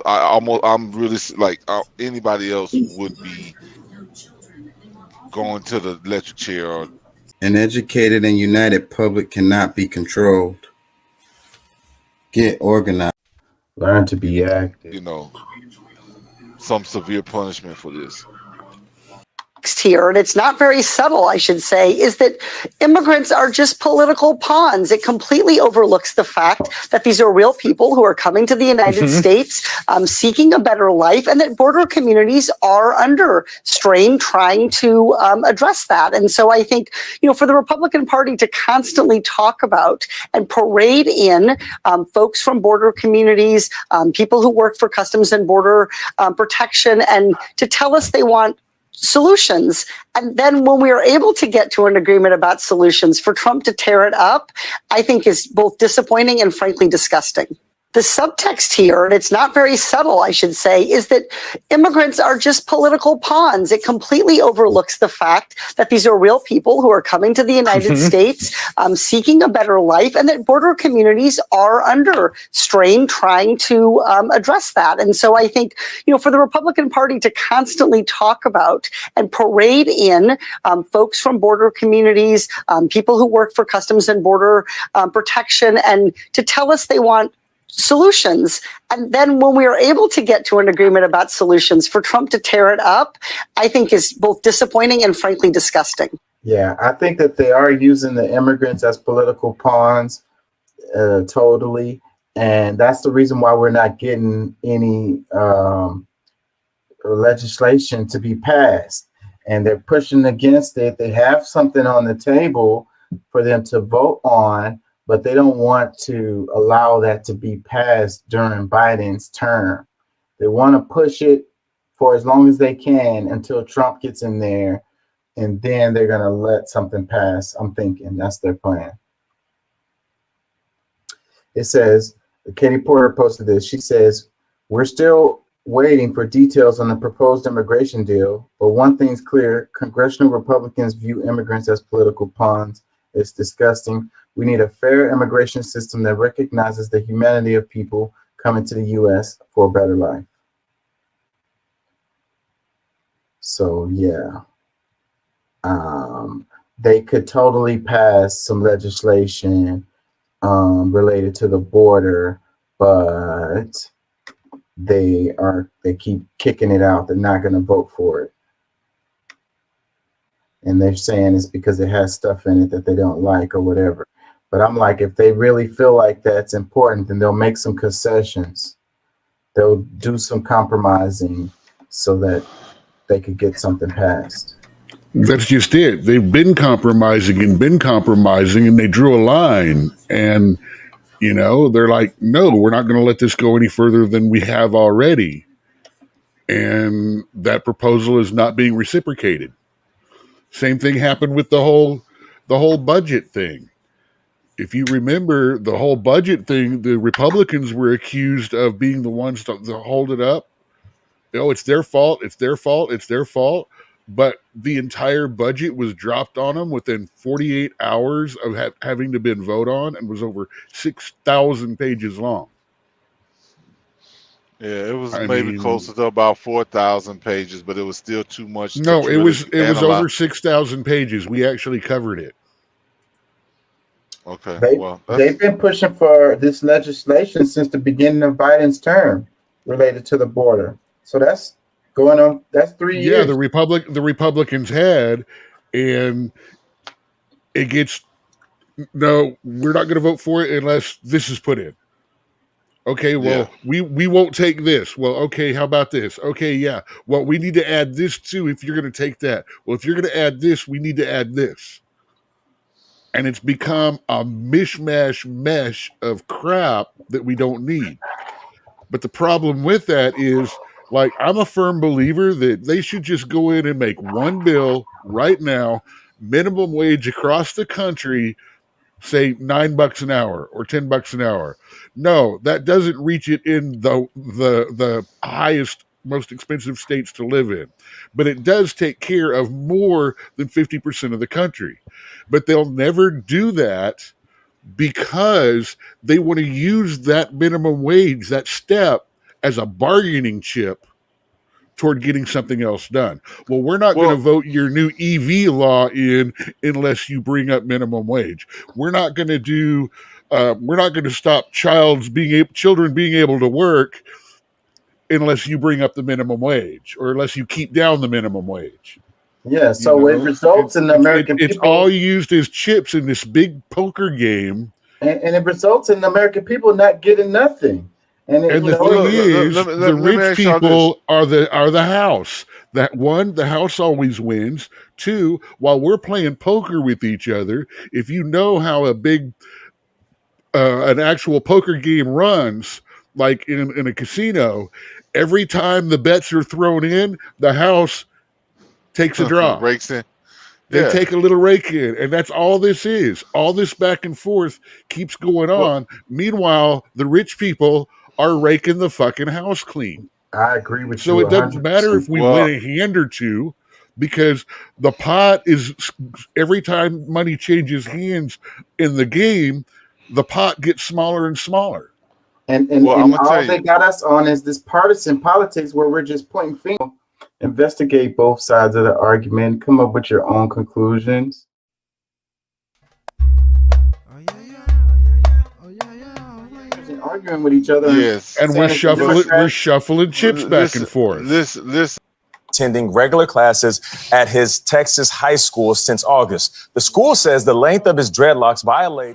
I'm really like anybody else would be going to the electric chair or An educated and united public cannot be controlled. Get organized. Learn to be active. you know some severe punishment for this. Here, and it's not very subtle, I should say, is that immigrants are just political pawns. It completely overlooks the fact that these are real people who are coming to the United States seeking a better life, and that border communities are under strain trying to address that. And so I think, for the Republican Party to constantly talk about and parade in folks from border communities, people who work for Customs and Border Protection, and to tell us they want solutions. And then when we are able to get to an agreement about solutions, for Trump to tear it up, I think is both disappointing and frankly disgusting. The subtext here, and it's not very subtle, I should say, is that immigrants are just political pawns. It completely overlooks the fact that these are real people who are coming to the United States seeking a better life, and that border communities are under strain trying to address that. And so I think, for the Republican Party to constantly talk about and parade in folks from border communities, people who work for Customs and Border Protection, and to tell us they want solutions. And then when we are able to get to an agreement about solutions, for Trump to tear it up, I think is both disappointing and frankly disgusting. Yeah, I think that they are using the immigrants as political pawns, totally. And that's the reason why we're not getting any legislation to be passed. And they're pushing against it. They have something on the table for them to vote on, but they don't want to allow that to be passed during Biden's term. They want to push it for as long as they can until Trump gets in there, and then they're going to let something pass. I'm thinking that's their plan. It says, Katie Porter posted this. She says, we're still waiting for details on the proposed immigration deal, but one thing's clear, congressional Republicans view immigrants as political pawns. It's disgusting. We need a fair immigration system that recognizes the humanity of people coming to the U.S. for a better life. So, yeah. They could totally pass some legislation related to the border, but they keep kicking it out. They're not going to vote for it. And they're saying it's because it has stuff in it that they don't like or whatever. But I'm like, if they really feel like that's important, then they'll make some concessions. They'll do some compromising so that they could get something passed. That's just it. They've been compromising, and they drew a line. And, they're like, no, we're not going to let this go any further than we have already. And that proposal is not being reciprocated. Same thing happened with the whole budget thing. If you remember the whole budget thing, the Republicans were accused of being the ones to hold it up. It's their fault. It's their fault. It's their fault. But the entire budget was dropped on them within 48 hours of having to been voted on, and was over 6,000 pages long. Yeah, it was closer to about 4,000 pages, but it was still too much. No, it was over 6,000 pages. We actually covered it. Okay. They've been pushing for this legislation since the beginning of Biden's term related to the border. So that's going on. That's 3 years. Yeah, the Republicans had, and it gets, no, we're not going to vote for it unless this is put in. Okay, well, we won't take this. Well, okay, how about this? Okay, yeah. Well, we need to add this too if you're going to take that. Well, if you're going to add this, we need to add this. And it's become a mesh of crap that we don't need. But the problem with that is, like, I'm a firm believer that they should just go in and make one bill right now, minimum wage across the country, say $9 an hour or $10 an hour. No, that doesn't reach it in the highest, most expensive states to live in. But it does take care of more than 50% of the country. But they'll never do that because they want to use that minimum wage, that step, as a bargaining chip toward getting something else done. Well, we're not going to vote your new EV law in unless you bring up minimum wage. We're not going to do. We're not going to stop children being able to work unless you bring up the minimum wage or unless you keep down the minimum wage. Yeah, so it results in the American it's people. all used as chips in this big poker game. And it results in the American people not getting nothing. And the thing is, the rich people are the house. That one, the house always wins. Two, while we're playing poker with each other, if you know how a big an actual poker game runs, like in a casino, every time the bets are thrown in, the house takes a draw. Breaks in. They take a little rake in, and that's all this is. All this back and forth keeps going on. Meanwhile, the rich people are raking the fucking house clean. I agree with you. So it doesn't matter if we win a hand or two, because the pot is, every time money changes hands in the game, the pot gets smaller and smaller. And all they got us on is this partisan politics where we're just pointing fingers. Investigate both sides of the argument, come up with your own conclusions. Arguing with each other. Yes. And we're shuffling chips back and forth. Attending regular classes at his Texas high school since August. The school says the length of his dreadlocks violates